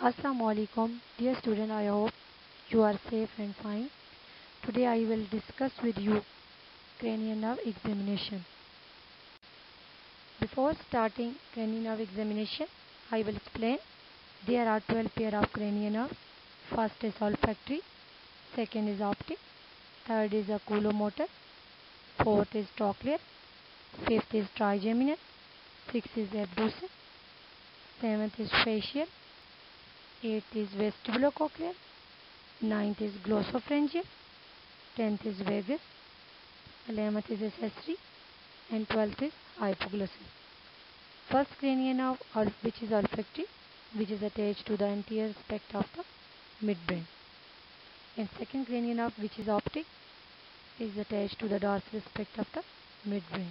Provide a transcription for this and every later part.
Assalamu alaikum, dear student. I hope you are safe and fine. Today I will discuss with you cranial nerve examination. Before starting cranial nerve examination, I will explain. There are 12 pair of cranial nerves. First is olfactory, second is optic, third is oculomotor, fourth is trochlear, fifth is trigeminal, sixth is abducens, seventh is facial, eighth is vestibulocochlear, ninth is glossopharyngeal, 10th is vagus, 11th is accessory, and 12th is hypoglossal. First cranial nerve, which is olfactory, which is attached to the anterior aspect of the midbrain. And second cranial nerve, which is optic, is attached to the dorsal aspect of the midbrain.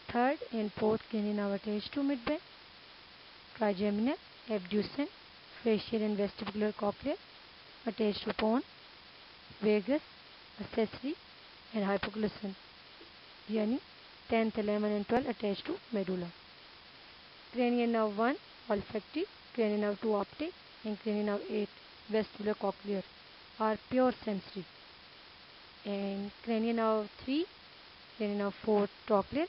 Third and fourth cranial nerve attached to midbrain, trigeminal, abducens, facial and vestibular cochlear attached to pons, vagus, accessory, and hypoglossal. यानी 10th, 11 and 12 attached to medulla. Cranial nerve 1 olfactory, cranial nerve 2 optic, and cranial nerve 8 vestibular cochlear are pure sensory. And cranial nerve 3, cranial nerve 4 trochlear,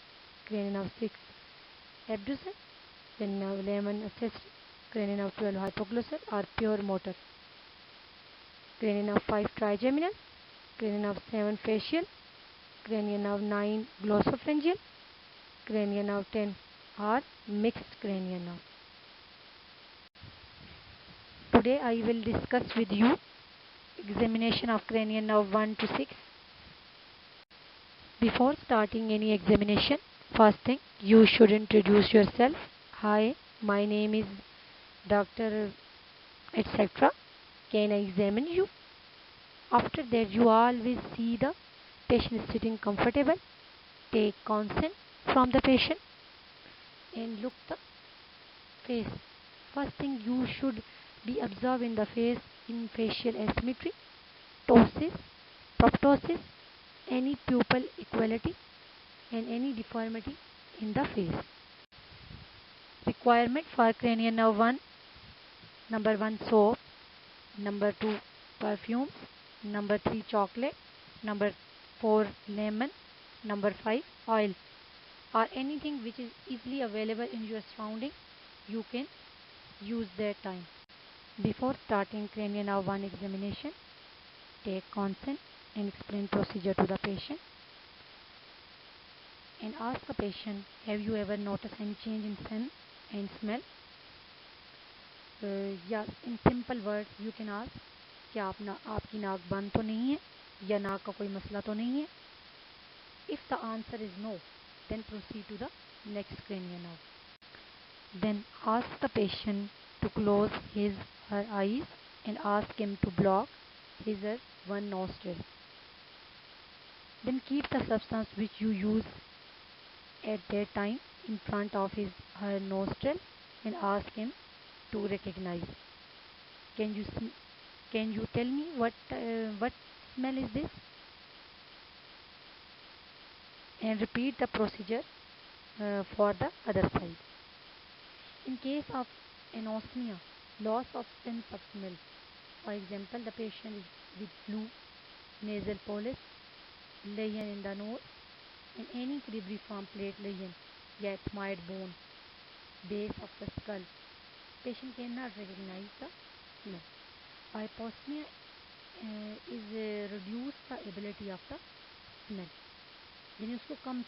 cranial nerve 6 abducens, cranial nerve 11 accessory, cranial nerve 12 hypoglossal are pure motor. Cranial nerve 5 trigeminal, cranial nerve 7 facial, cranial nerve 9 glossopharyngeal, cranial nerve 10 are mixed cranial nerve. Today I will discuss with you examination of cranial nerve 1 to 6. Before starting any examination, first thing you should introduce yourself. Hi, my name is Dr. etc. Can I examine you? After that, you always see the patient sitting comfortable. Take consent from the patient and look the face. First thing you should be observed in the face in facial asymmetry, ptosis, proptosis, any pupil equality, and any deformity in the face. Requirement for cranial nerve 1: number 1 soap, number 2 perfumes, number 3 chocolate, number 4 lemon, number 5 oil, or anything which is easily available in your surrounding. You can use that time. Before starting cranial nerve 1 examination, take consent and explain procedure to the patient. And ask the patient, have you ever noticed any change in scent and smell? या in simple words you can ask, क्या आपकी नाक बंद तो नहीं है या नाक का कोई मसला तो नहीं है? If the answer is no, then proceed to the next cranial nerve. Then ask the patient to close her eyes and ask him to block his or one nostril. Then keep the substance which you use at that time in front of her nostril and ask him to recognize. Can you tell me what smell is this? And repeat the procedure for the other side. In case of anosmia, loss of sense of smell, for example, the patient is with flu, nasal polyps, lesion in the nose, and any cribriform plate lesion, yet ethmoid bone, base of the skull, patient cannot recognize the smell. Hyposmia is reduce the ability of the smell, यानी उसको कम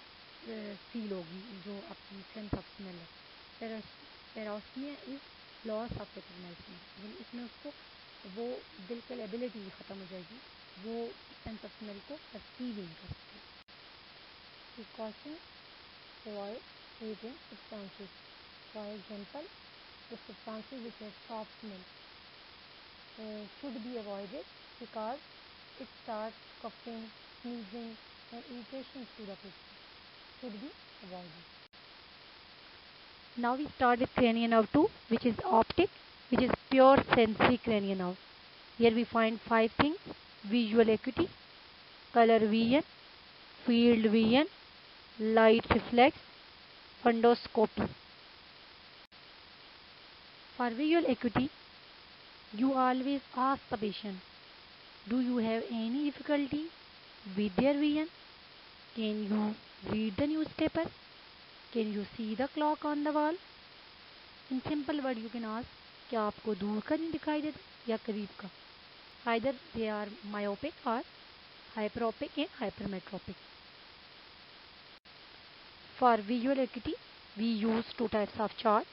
feel होगी जो आपकी sense of smell है. पेरोस्मिया is loss of रिकग्नाइजमेंट, यानी इसमें उसको वो बिल्कुल एबिलिटी ख़त्म हो जाएगी, वो सेंस ऑफ स्मेल को परसीव नहीं कर सकती. Precaution avoid irritant substances. For example, the substances which have soft smell should be avoided because it starts coughing, sneezing, and irritations to the patient. Should be avoided. Now we start with cranial nerve 2, which is optic, which is pure sensory cranial nerve. Here we find 5 things: visual acuity, color vision, field vision, light reflex, fundoscopy. For visual acuity, You always ask the patient, do you have any difficulty with their vision? Can you read the newspaper? Can you see the clock on the wall? In simple word you can ask, क्या आपको दूर का नहीं दिखाई देता या करीब का? Either they are myopic or hyperopic and hypermetropic. For visual acuity, we use two types of chart.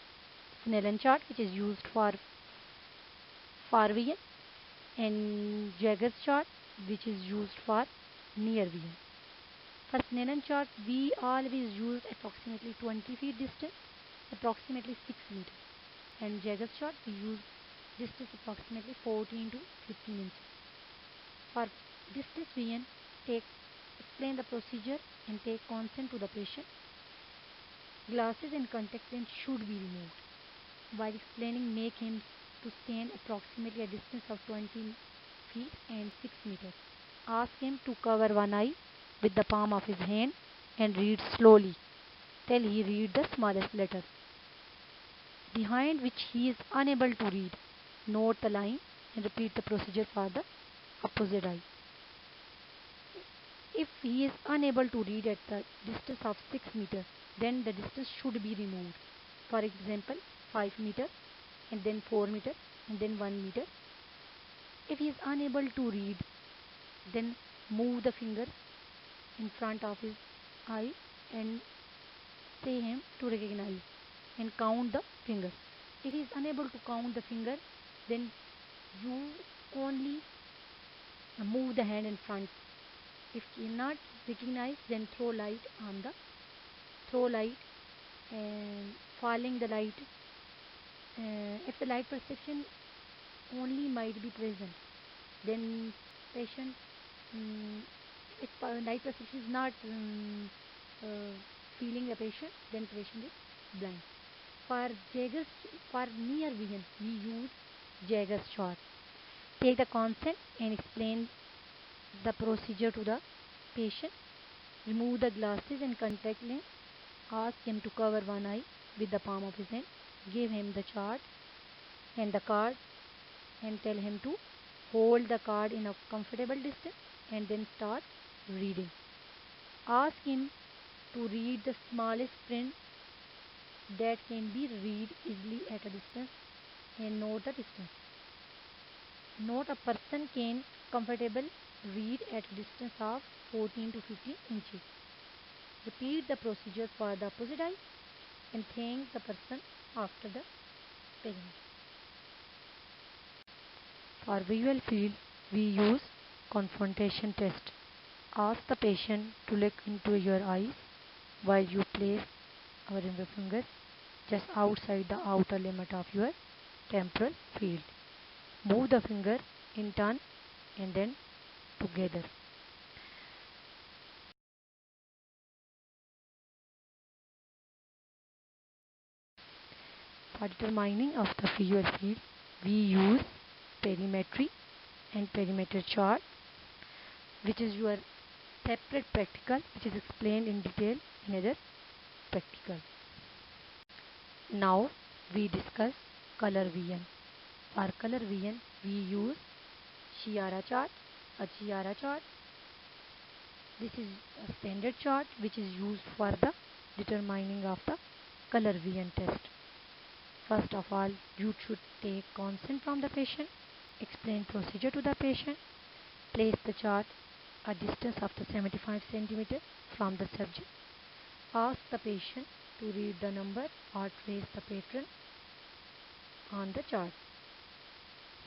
Snellen chart, which is used for far vision, and Jaggers chart, which is used for near vision. For Snellen chart, we always use approximately 20 feet distance, approximately 6 meters. And Jaggers chart, we use distance approximately 14 to 15 inches. For distance vision, explain the procedure and take consent to the patient. Glasses and contact lens should be removed. While explaining, make him to stand approximately a distance of 20 feet and 6 meters. Ask him to cover one eye with the palm of his hand and read slowly till he read the smallest letter, behind which he is unable to read. Note the line and repeat the procedure for the opposite eye. If he is unable to read at the distance of 6 meters, then the distance should be removed. For example, 5 meters and then 4 meters and then 1 meter. If he is unable to read, then move the finger in front of his eye and say him to recognize and count the fingers. If he is unable to count the finger, then you only move the hand in front. If cannot recognize, then throw light and falling the light. If the light perception only might be present, then patient, um, if light perception is not uh, feeling the patient, then patient is blind. For Jaggers, for near vision, we use Jaggers chart. Take the consent and explain the procedure to the patient. Remove the glasses and contact lens. Ask him to cover one eye with the palm of his hand. Give him the chart and the card and tell him to hold the card in a comfortable distance and then start reading. Ask him to read the smallest print that can be read easily at a distance and note the distance. Note a person can comfortable read at a distance of 14 to 15 inches. Repeat the procedure for the opposite eye and thank the person after the experiment. For visual field, we use confrontation test. Ask the patient to look into your eyes while you place our index fingers just outside the outer limit of your temporal field. Move the finger in turn and then together. For determining of the visual field, we use perimetry and perimeter chart, which is your separate practical, which is explained in detail in other practical. Now we discuss color vision. For color vision, we use Chiara chart, a Chiara chart. This is a standard chart which is used for the determining of the color vision test. First of all, you should take consent from the patient, explain procedure to the patient, place the chart a distance of the 75 centimeter from the subject. Ask the patient to read the number or trace the pattern on the chart.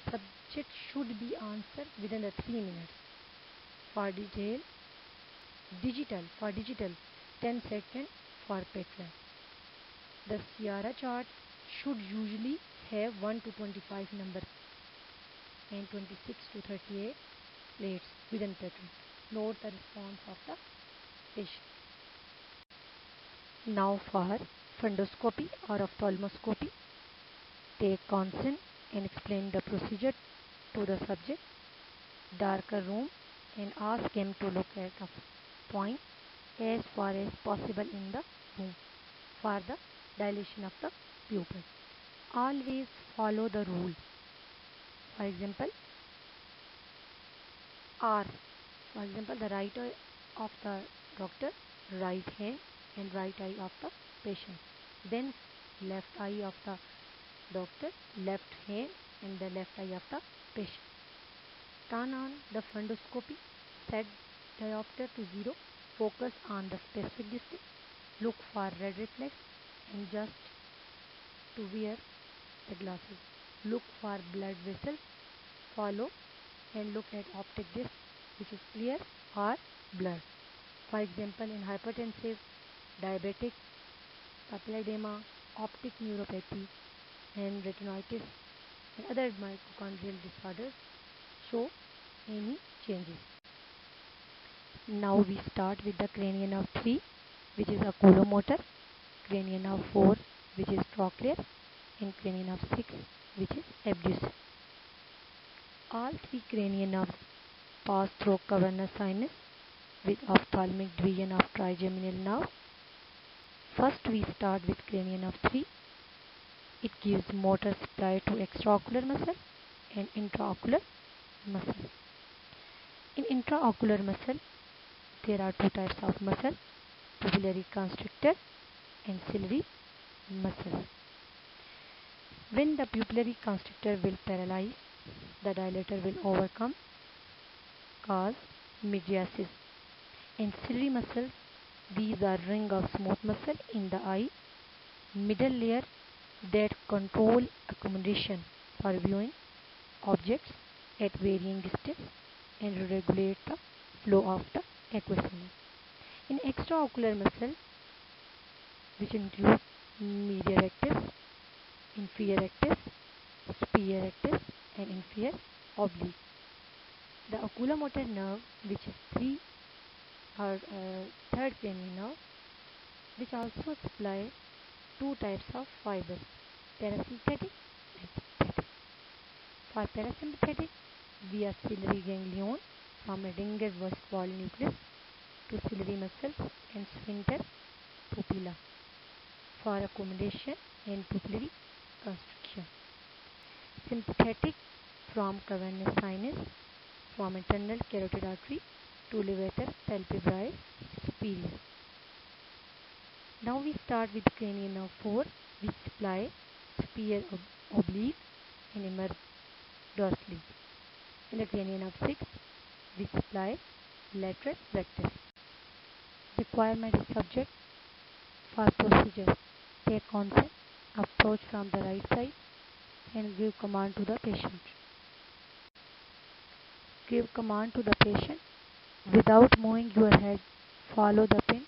Subject should be answered within the 3 minutes. For digital 10 seconds for pattern. The Sierra chart should usually have 1 to 25 numbers and 26 to 38 plates within pattern. Note the response of the patient. Now for fundoscopy or ophthalmoscopy, take consent and explain the procedure to the subject. Darker room and ask him to look at a point as far as possible in the room for the dilation of the pupil. Always follow the rule. For example, R. For example, the right eye of the doctor, right hand and right eye of the patient. Then left eye of the doctor, left hand and the left eye of the patient. Turn on the fundoscopy, set diopter to 0, focus on the specific distance, look for red reflex and just to wear the glasses. Look for blood vessels, follow and look at optic disc which is clear or blurred. For example, in hypertensive, diabetic, papilledema, optic neuropathy and retinitis and other mitochondrial disorders show any changes. Now we start with the cranial nerve 3 which is oculomotor, cranial nerve 4 which is trochlear and cranial nerve 6 which is abducens. All three cranial nerves pass through cavernous sinus with ophthalmic division of trigeminal nerve. First we start with cranial nerve 3. It gives motor supply to extraocular muscle and intraocular muscle. In intraocular muscle, there are two types of muscle, pupillary constrictor and ciliary muscle. When the pupillary constrictor will paralyze, the dilator will overcome, cause mydriasis. In ciliary muscles, these are ring of smooth muscle in the eye, middle layer that control accommodation for viewing objects at varying distance and regulate the flow of the aqueous signal. In extraocular muscle, which include medial rectus, inferior rectus, superior rectus, and inferior oblique. The oculomotor nerve, which is third cranial nerve, which also supply two types of fibers, parasympathetic and sympathetic. For parasympathetic, via ciliary ganglion from a ringer wall nucleus to ciliary muscles and sphincter pupilla for accommodation and pupillary constriction. Sympathetic from cavernous sinus from internal carotid artery to levator palpebrae superior. Now we start with cranial nerve 4 which supply superior oblique and emerge dorsally. And the cranial nerve 6 which supply lateral rectus. Requirement is subject for procedure. Take consent, approach from the right side and give command to the patient. Give command to the patient without moving your head. Follow the pin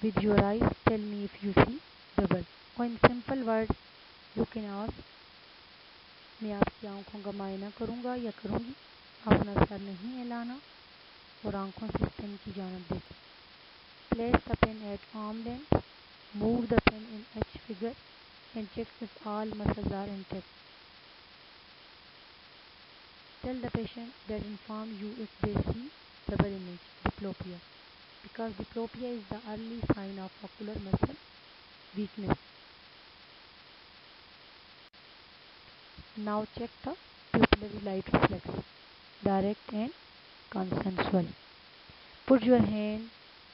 with your eyes. Tell me if you see bubble. Or in simple words, you can ask, मैं आपकी आंखों का मायना करूंगा या करूंगी. अपना sir नहीं हिलाना और आंखों से पिन की जानब देखें. Place the pin at arm length. Move the pin in H figure and check if all muscles are intact. Tell the patient that inform you if they see double image, diplopia, because diplopia is the early sign of ocular muscle weakness. Now check the pupillary light reflex, direct and consensual. Put your hand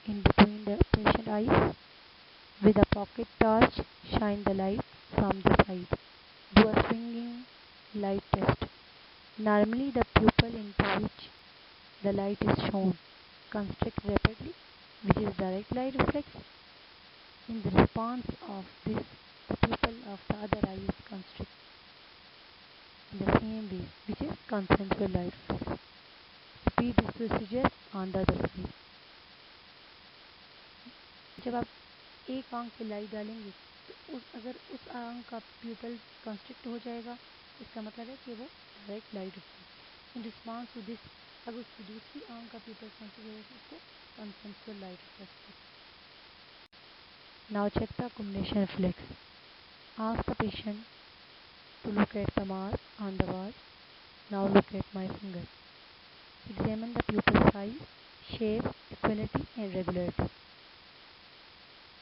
in between the patient eyes. With a pocket torch, shine the light from the side. Do a swinging light test. Normally, the pupil into which the light is shown constrict rapidly, which is direct light reflex. In the response of this, the pupil of the other eye is constrict in the same way, which is consensual light reflex. Repeat this procedure on the other side. जब आप एक आंख पे light डालेंगे तो अगर उस आंख का प्यूपल कंस्ट्रिक्ट हो जाएगा तो इसका मतलब है कि वो direct light reflex. In response to this, अगर उसकी दूसरी आंख का प्यूपल कंस्ट्रिक्ट हो जाएगा तो उसको consensual light reflex. Now check the combination reflex. Ask the patient to look at the mark on the wall. Now look at my finger. Examine the pupil size, shape, equality and regularity.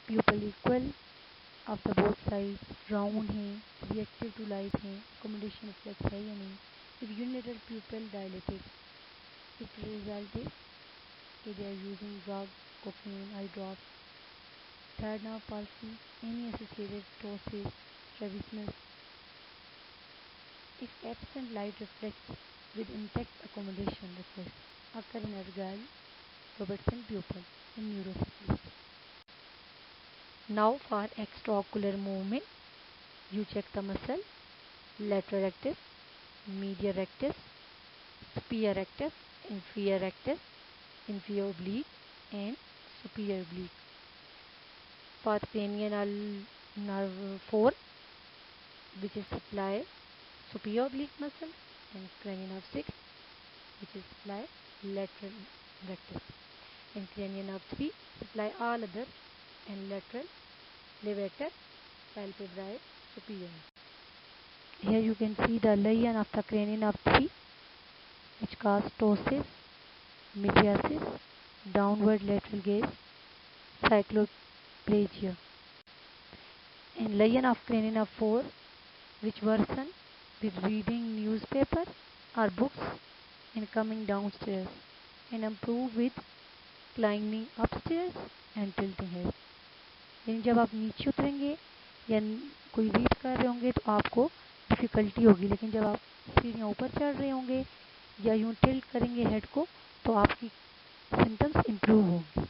Pupil equal of the both sides, round हैं, reactive to light हैं, accommodation reflex है या नहीं, If unilateral pupil dilated, its result is they are using drug, cocaine, eye drops. Third nerve palsy, any associated ptosis, strabismus. If absent light reflex with intact accommodation reflex occur in Ergal, Robertson pupil in neurosyphilis. Now for extraocular movement, you check the muscle, lateral rectus, medial rectus, superior rectus, inferior oblique, and superior oblique. For cranial nerve 4, which is supply superior oblique muscle, and cranial nerve 6, which is supply lateral rectus, and cranial nerve 3 supply all other and lateral levator palpebrae superior. Here you can see the lesion of the cranial nerve 3, which cause ptosis, mydriasis, downward lateral gaze, cycloplegia, and lesion of cranial nerve 4, which worsen with reading newspaper or books and coming downstairs, and improve with climbing upstairs and tilting head. यानी जब आप नीचे उतरेंगे या कोई read कर रहे होंगे तो आपको डिफ़िकल्टी होगी, लेकिन जब आप सीढ़ियाँ ऊपर चढ़ रहे होंगे या यूँ टिल्ट करेंगे हेड को तो आपकी सिम्टम्स इम्प्रूव होंगे.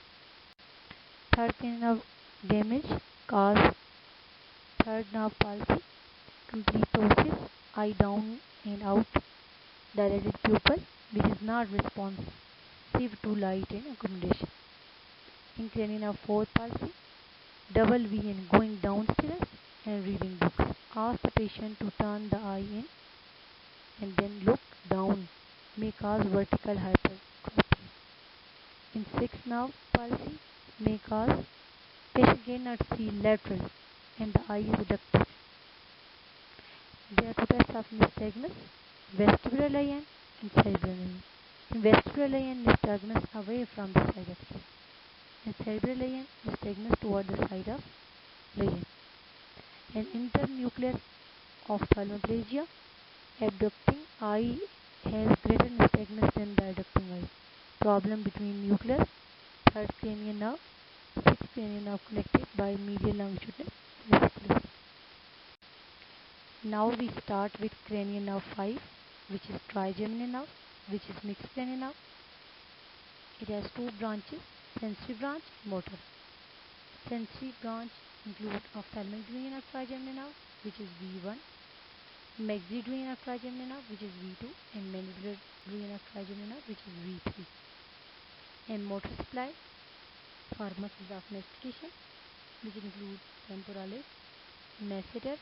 Third nerve damage cause third nerve palsy, complete ptosis, eye down and out, dilated pupil which is not responsive to light and accommodation. In cranial nerve 4 palsy, double V in going downstairs and reading books. Ask the patient to turn the eye in and then look down, may cause vertical hypertrophy. In 6 nerve palsy, may cause patient cannot see lateral and the eye is reductive. There are two types of nystagmus, vestibular lesion and cerebral lesion. In vestibular lesion, nystagmus away from the side of the eye. In cerebral lesion, nystagmus toward the side of lesion. In internuclear ophthalmoplegia, abducting eye has greater nystagmus than the adducting eye. Problem between nuclear, third cranial nerve, sixth cranial nerve connected by medial longitudinal fasciculus. Now we start with cranial nerve 5, which is trigeminal nerve, which is mixed cranial nerve. It has two branches, sensory branch and motor. Sensory branch include ophthalmic division of trigeminal nerve, which is V1, maxillary division of trigeminal nerve, which is V2, and mandibular division of trigeminal nerve, which is V3. And motor supply for muscles of mastication, which include temporalis, masseter,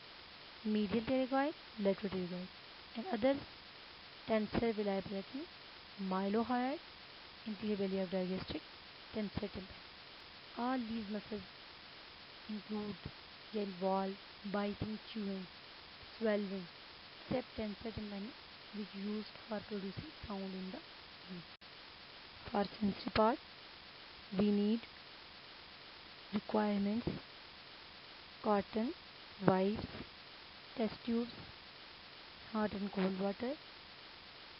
medial pterygoid, lateral pterygoid, and others tensor villi brachii, mylohyoid, anterior belly of digastric, tensor tympani. All these muscles include get involved biting, chewing, swallowing, except tensor tympani, which used for producing sound in the ear. For sensory part, we need requirements: cotton, wipes, test tubes, hot and cold water,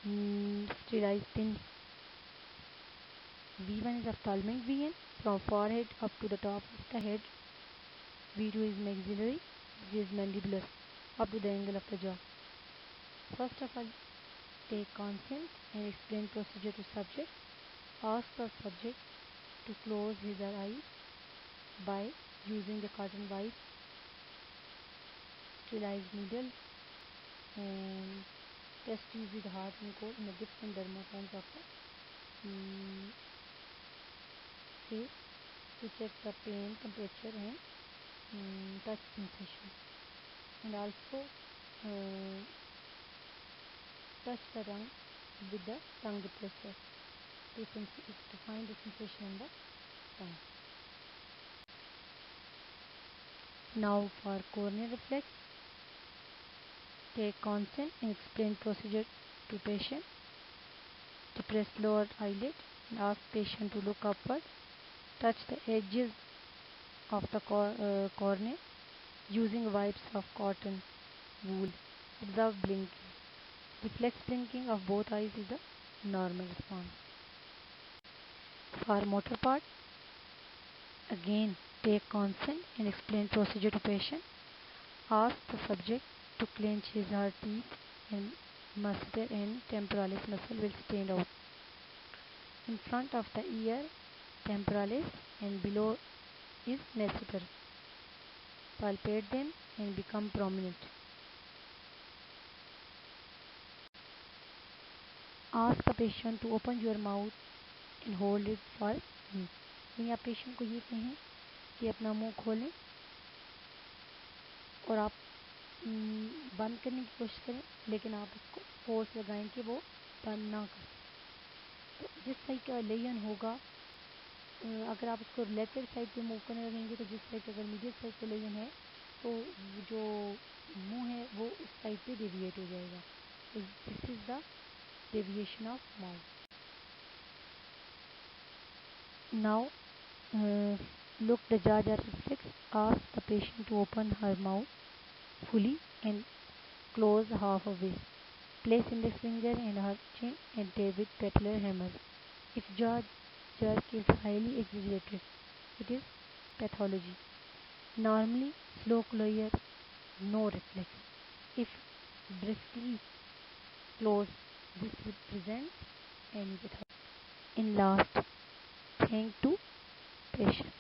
sterilized pins. V1 is ophthalmic vein from forehead up to the top of the head. V2 is maxillary, which is mandibular, up to the angle of the jaw. First of all, take consent and explain procedure to subject. Ask the subject to close his or her eyes by using the cotton wipe, sterilized needle, and test tube with hot and cold in the different dermatomes of the face to check the pain, temperature, and touch sensation, and also touch the tongue with the tongue depressor to find the sensation in the tongue. Now for corneal reflex, take consent and explain procedure to patient. Depress lower eyelid and ask patient to look upward. Touch the edges of the cornea using wipes of cotton wool. Observe blinking. Reflex blinking of both eyes is the normal response. For motor part, again take consent and explain procedure to patient. Ask the subject to clench his or her teeth and masseter and temporalis muscle will stand out. In front of the ear, temporalis, and below is masseter. Palpate them and become prominent. Ask the patient to open your mouth and hold it for me. यानी आप patient को ये कहें कि अपना मुंह खोलें और आप बंद करने की कोशिश करें, लेकिन आप उसको फोर्स लगाएं कि वो बंद ना कर सकें। तो जिस साइड का लेयन होगा, अगर आप उसको रिलेटेड साइड पे मूव करने लगेंगे तो जिस साइड का अगर मीडियल साइड पे लेयन है तो जो मुंह है वो उस साइड पे डेविएट हो जाएगा। तो this is the deviation of mouth. Now look the jaw reflex. Ask the patient to open her mouth fully and close half of it. Place index finger in her chin and tap with patellar hammer. If jaw jerk is highly exaggerated, it is pathology. Normally, slow closure, no reflex. If briskly close, this represents any pathology. In last, thank to patient.